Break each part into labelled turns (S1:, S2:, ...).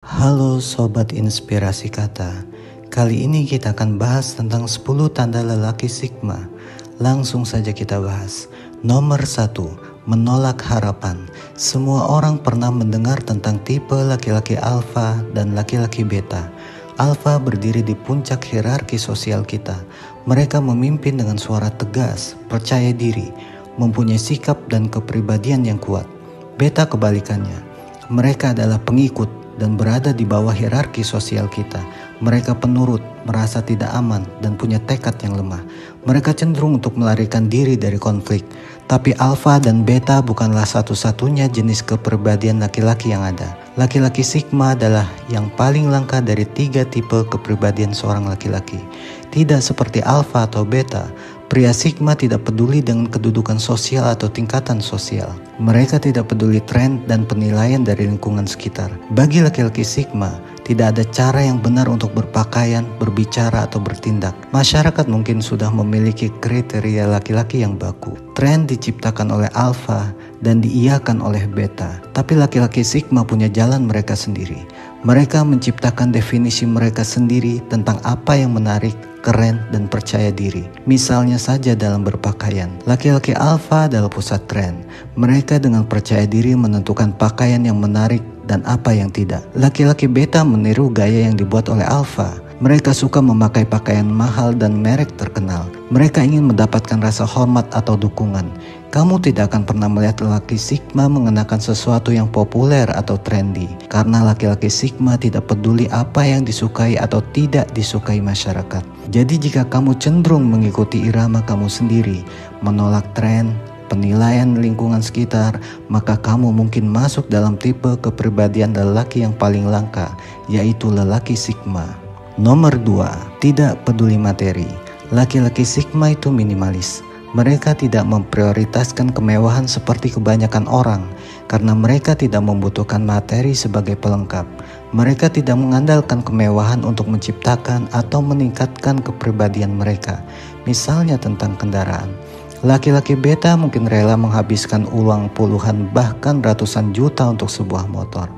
S1: Halo Sobat Inspirasi Kata. Kali ini kita akan bahas tentang 10 tanda lelaki Sigma. Langsung saja kita bahas. Nomor 1, menolak harapan. Semua orang pernah mendengar tentang tipe laki-laki alfa dan laki-laki beta. Alfa berdiri di puncak hierarki sosial kita. Mereka memimpin dengan suara tegas, percaya diri, mempunyai sikap dan kepribadian yang kuat. Beta kebalikannya. Mereka adalah pengikut dan berada di bawah hierarki sosial kita. Mereka penurut, merasa tidak aman, dan punya tekad yang lemah. Mereka cenderung untuk melarikan diri dari konflik. Tapi alfa dan beta bukanlah satu-satunya jenis kepribadian laki-laki yang ada. Laki-laki Sigma adalah yang paling langka dari 3 tipe kepribadian seorang laki-laki. Tidak seperti alfa atau beta, pria Sigma tidak peduli dengan kedudukan sosial atau tingkatan sosial. Mereka tidak peduli tren dan penilaian dari lingkungan sekitar. Bagi laki-laki Sigma, tidak ada cara yang benar untuk berpakaian, berbicara, atau bertindak. Masyarakat mungkin sudah memiliki kriteria laki-laki yang baku. Tren diciptakan oleh alfa dan diiyakan oleh beta. Tapi laki-laki Sigma punya jalan mereka sendiri. Mereka menciptakan definisi mereka sendiri tentang apa yang menarik, keren, dan percaya diri. Misalnya saja dalam berpakaian. Laki-laki alfa adalah pusat tren. Mereka dengan percaya diri menentukan pakaian yang menarik dan apa yang tidak. Laki-laki beta meniru gaya yang dibuat oleh alfa. Mereka suka memakai pakaian mahal dan merek terkenal. Mereka ingin mendapatkan rasa hormat atau dukungan. Kamu tidak akan pernah melihat lelaki Sigma mengenakan sesuatu yang populer atau trendy. Karena laki-laki Sigma tidak peduli apa yang disukai atau tidak disukai masyarakat. Jadi jika kamu cenderung mengikuti irama kamu sendiri, menolak tren, penilaian lingkungan sekitar, maka kamu mungkin masuk dalam tipe kepribadian lelaki yang paling langka, yaitu lelaki Sigma. Nomor 2, tidak peduli materi. Laki-laki Sigma itu minimalis. Mereka tidak memprioritaskan kemewahan seperti kebanyakan orang karena mereka tidak membutuhkan materi sebagai pelengkap. Mereka tidak mengandalkan kemewahan untuk menciptakan atau meningkatkan kepribadian mereka. Misalnya tentang kendaraan. Laki-laki beta mungkin rela menghabiskan uang puluhan bahkan ratusan juta untuk sebuah motor.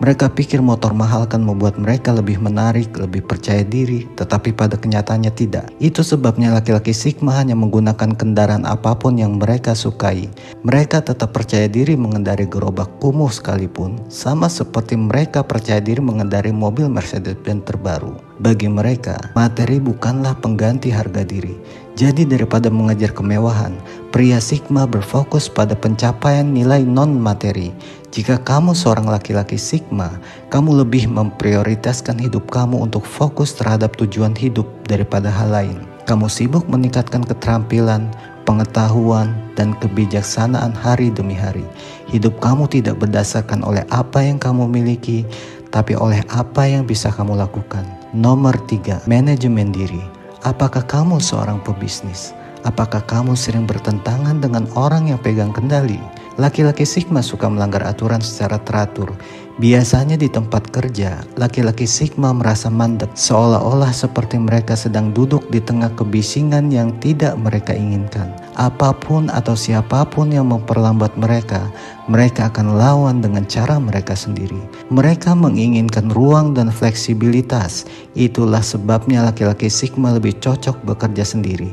S1: Mereka pikir motor mahal kan membuat mereka lebih menarik, lebih percaya diri, tetapi pada kenyataannya tidak. Itu sebabnya laki-laki Sigma hanya menggunakan kendaraan apapun yang mereka sukai. Mereka tetap percaya diri mengendarai gerobak kumuh sekalipun, sama seperti mereka percaya diri mengendarai mobil Mercedes-Benz terbaru. Bagi mereka, materi bukanlah pengganti harga diri. Jadi daripada mengejar kemewahan, pria Sigma berfokus pada pencapaian nilai non-materi. Jika kamu seorang laki-laki Sigma, kamu lebih memprioritaskan hidup kamu untuk fokus terhadap tujuan hidup daripada hal lain. Kamu sibuk meningkatkan keterampilan, pengetahuan, dan kebijaksanaan hari demi hari. Hidup kamu tidak berdasarkan oleh apa yang kamu miliki, tapi oleh apa yang bisa kamu lakukan. Nomor 3, manajemen diri. Apakah kamu seorang pebisnis? Apakah kamu sering bertentangan dengan orang yang pegang kendali? Laki-laki Sigma suka melanggar aturan secara teratur. Biasanya di tempat kerja, laki-laki Sigma merasa mandek, seolah-olah seperti mereka sedang duduk di tengah kebisingan yang tidak mereka inginkan. Apapun atau siapapun yang memperlambat mereka, mereka akan lawan dengan cara mereka sendiri. Mereka menginginkan ruang dan fleksibilitas. Itulah sebabnya laki-laki Sigma lebih cocok bekerja sendiri.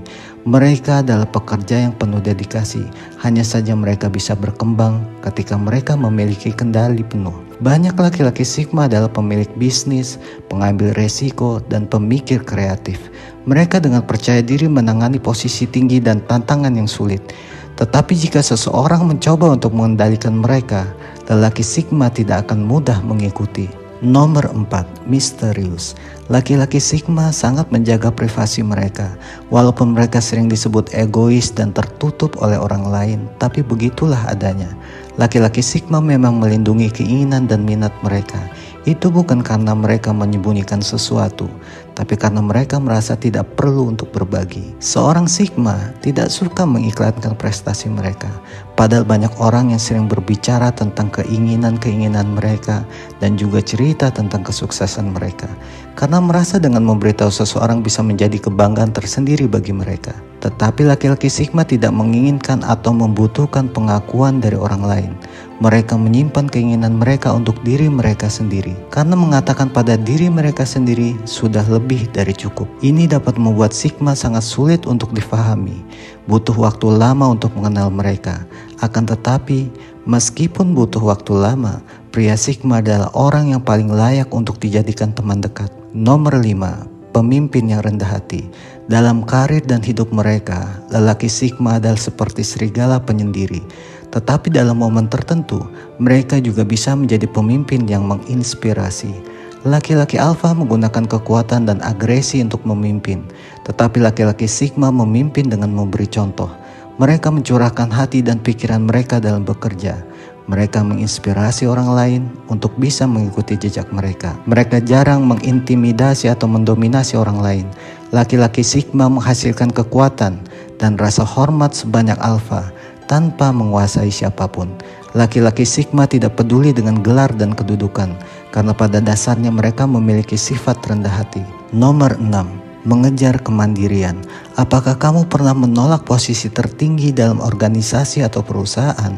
S1: Mereka adalah pekerja yang penuh dedikasi. Hanya saja mereka bisa berkembang ketika mereka memiliki kendali penuh. Banyak laki-laki Sigma adalah pemilik bisnis, pengambil resiko, dan pemikir kreatif. Mereka dengan percaya diri menangani posisi tinggi dan tantangan yang sulit. Tetapi jika seseorang mencoba untuk mengendalikan mereka, lelaki Sigma tidak akan mudah mengikuti. Nomor 4, misterius. Laki-laki Sigma sangat menjaga privasi mereka. Walaupun mereka sering disebut egois dan tertutup oleh orang lain, tapi begitulah adanya. Laki-laki Sigma memang melindungi keinginan dan minat mereka. Itu bukan karena mereka menyembunyikan sesuatu, tapi karena mereka merasa tidak perlu untuk berbagi. Seorang Sigma tidak suka mengiklankan prestasi mereka, padahal banyak orang yang sering berbicara tentang keinginan-keinginan mereka dan juga cerita tentang kesuksesan mereka, karena merasa dengan memberitahu seseorang bisa menjadi kebanggaan tersendiri bagi mereka. Tetapi laki-laki Sigma tidak menginginkan atau membutuhkan pengakuan dari orang lain. Mereka menyimpan keinginan mereka untuk diri mereka sendiri, karena mengatakan pada diri mereka sendiri sudah lebih dari cukup. Ini dapat membuat Sigma sangat sulit untuk difahami. Butuh waktu lama untuk mengenal mereka. Akan tetapi, meskipun butuh waktu lama, pria Sigma adalah orang yang paling layak untuk dijadikan teman dekat. Nomor 5. Pemimpin yang rendah hati. Dalam karir dan hidup mereka, lelaki Sigma adalah seperti serigala penyendiri. Tetapi dalam momen tertentu, mereka juga bisa menjadi pemimpin yang menginspirasi. Laki-laki alfa menggunakan kekuatan dan agresi untuk memimpin, tetapi laki-laki Sigma memimpin dengan memberi contoh. Mereka mencurahkan hati dan pikiran mereka dalam bekerja. Mereka menginspirasi orang lain untuk bisa mengikuti jejak mereka. Mereka jarang mengintimidasi atau mendominasi orang lain. Laki-laki Sigma menghasilkan kekuatan dan rasa hormat sebanyak alfa tanpa menguasai siapapun. Laki-laki Sigma tidak peduli dengan gelar dan kedudukan, karena pada dasarnya mereka memiliki sifat rendah hati. Nomor 6. Mengejar kemandirian. Apakah kamu pernah menolak posisi tertinggi dalam organisasi atau perusahaan?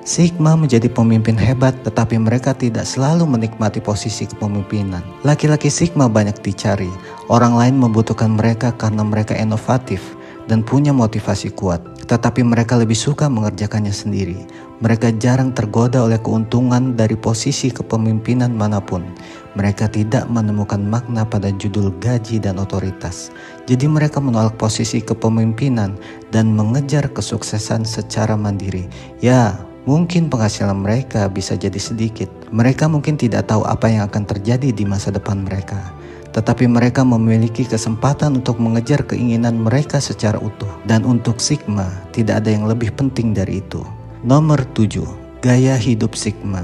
S1: Sigma menjadi pemimpin hebat, tetapi mereka tidak selalu menikmati posisi kepemimpinan. Laki-laki Sigma banyak dicari. Orang lain membutuhkan mereka karena mereka inovatif dan punya motivasi kuat, tetapi mereka lebih suka mengerjakannya sendiri. Mereka jarang tergoda oleh keuntungan dari posisi kepemimpinan manapun. Mereka tidak menemukan makna pada judul gaji dan otoritas. Jadi mereka menolak posisi kepemimpinan dan mengejar kesuksesan secara mandiri. Ya, mungkin penghasilan mereka bisa jadi sedikit. Mereka mungkin tidak tahu apa yang akan terjadi di masa depan mereka. Tetapi mereka memiliki kesempatan untuk mengejar keinginan mereka secara utuh. Dan untuk Sigma, tidak ada yang lebih penting dari itu. Nomor 7. Gaya hidup Sigma.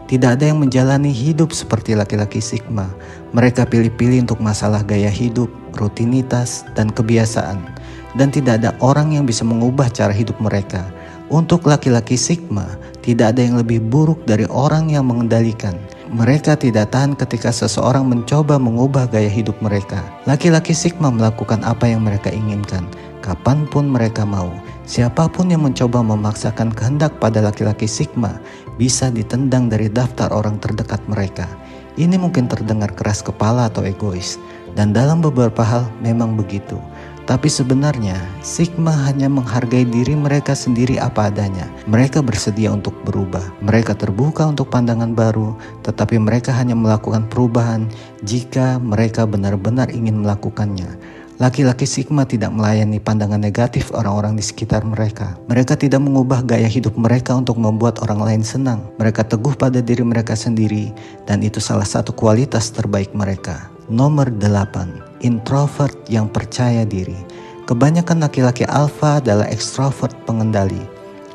S1: Tidak ada yang menjalani hidup seperti laki-laki Sigma. Mereka pilih-pilih untuk masalah gaya hidup, rutinitas, dan kebiasaan. Dan tidak ada orang yang bisa mengubah cara hidup mereka. Untuk laki-laki Sigma, tidak ada yang lebih buruk dari orang yang mengendalikan. Mereka tidak tahan ketika seseorang mencoba mengubah gaya hidup mereka. Laki-laki Sigma melakukan apa yang mereka inginkan, kapanpun mereka mau. Siapapun yang mencoba memaksakan kehendak pada laki-laki Sigma bisa ditendang dari daftar orang terdekat mereka. Ini mungkin terdengar keras kepala atau egois, dan dalam beberapa hal memang begitu. Tapi sebenarnya, Sigma hanya menghargai diri mereka sendiri apa adanya. Mereka bersedia untuk berubah. Mereka terbuka untuk pandangan baru, tetapi mereka hanya melakukan perubahan jika mereka benar-benar ingin melakukannya. Laki-laki Sigma tidak melayani pandangan negatif orang-orang di sekitar mereka. Mereka tidak mengubah gaya hidup mereka untuk membuat orang lain senang. Mereka teguh pada diri mereka sendiri, dan itu salah satu kualitas terbaik mereka. Nomor 8. Introvert yang percaya diri. Kebanyakan laki-laki alfa adalah ekstrovert pengendali.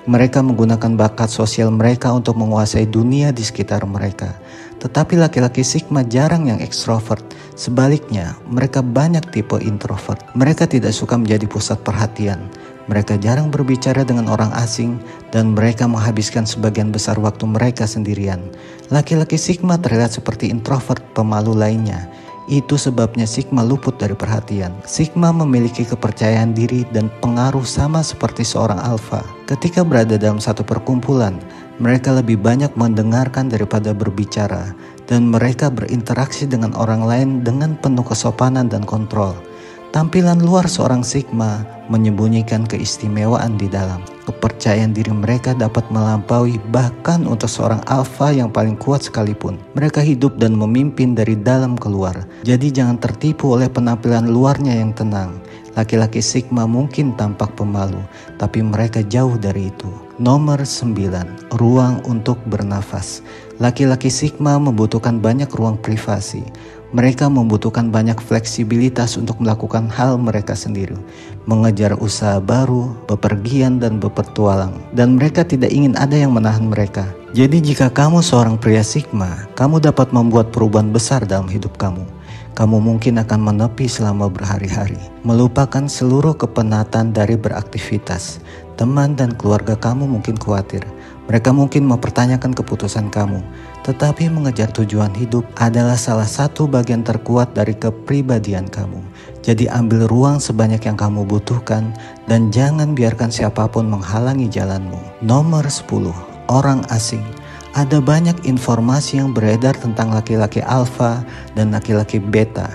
S1: Mereka menggunakan bakat sosial mereka untuk menguasai dunia di sekitar mereka. Tetapi laki-laki Sigma jarang yang ekstrovert. Sebaliknya, mereka banyak tipe introvert. Mereka tidak suka menjadi pusat perhatian. Mereka jarang berbicara dengan orang asing, dan mereka menghabiskan sebagian besar waktu mereka sendirian. Laki-laki Sigma terlihat seperti introvert pemalu lainnya. Itu sebabnya Sigma luput dari perhatian. Sigma memiliki kepercayaan diri dan pengaruh sama seperti seorang alfa. Ketika berada dalam satu perkumpulan, mereka lebih banyak mendengarkan daripada berbicara, dan mereka berinteraksi dengan orang lain dengan penuh kesopanan dan kontrol. Tampilan luar seorang Sigma menyembunyikan keistimewaan di dalam. Kepercayaan diri mereka dapat melampaui bahkan untuk seorang alfa yang paling kuat sekalipun. Mereka hidup dan memimpin dari dalam keluar. Jadi jangan tertipu oleh penampilan luarnya yang tenang. Laki-laki Sigma mungkin tampak pemalu, tapi mereka jauh dari itu. Nomor 9. Ruang untuk bernafas. Laki-laki Sigma membutuhkan banyak ruang privasi. Mereka membutuhkan banyak fleksibilitas untuk melakukan hal mereka sendiri, mengejar usaha baru, bepergian dan berpetualang. Dan mereka tidak ingin ada yang menahan mereka. Jadi jika kamu seorang pria Sigma, kamu dapat membuat perubahan besar dalam hidup kamu. Kamu mungkin akan menepi selama berhari-hari, melupakan seluruh kepenatan dari beraktivitas. Teman dan keluarga kamu mungkin khawatir. Mereka mungkin mempertanyakan keputusan kamu. Tetapi mengejar tujuan hidup adalah salah satu bagian terkuat dari kepribadian kamu. Jadi ambil ruang sebanyak yang kamu butuhkan dan jangan biarkan siapapun menghalangi jalanmu. Nomor 10. Orang asing. Ada banyak informasi yang beredar tentang laki-laki alfa dan laki-laki beta.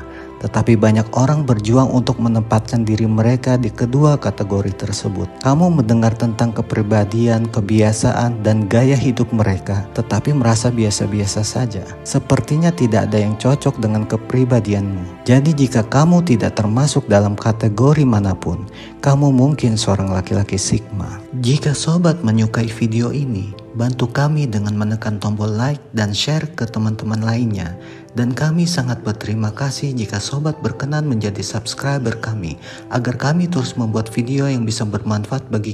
S1: Tetapi banyak orang berjuang untuk menempatkan diri mereka di kedua kategori tersebut. Kamu mendengar tentang kepribadian, kebiasaan, dan gaya hidup mereka, tetapi merasa biasa-biasa saja. Sepertinya tidak ada yang cocok dengan kepribadianmu. Jadi jika kamu tidak termasuk dalam kategori manapun, kamu mungkin seorang laki-laki Sigma. Jika sobat menyukai video ini, bantu kami dengan menekan tombol like dan share ke teman-teman lainnya. Dan kami sangat berterima kasih jika sobat berkenan menjadi subscriber kami, agar kami terus membuat video yang bisa bermanfaat bagi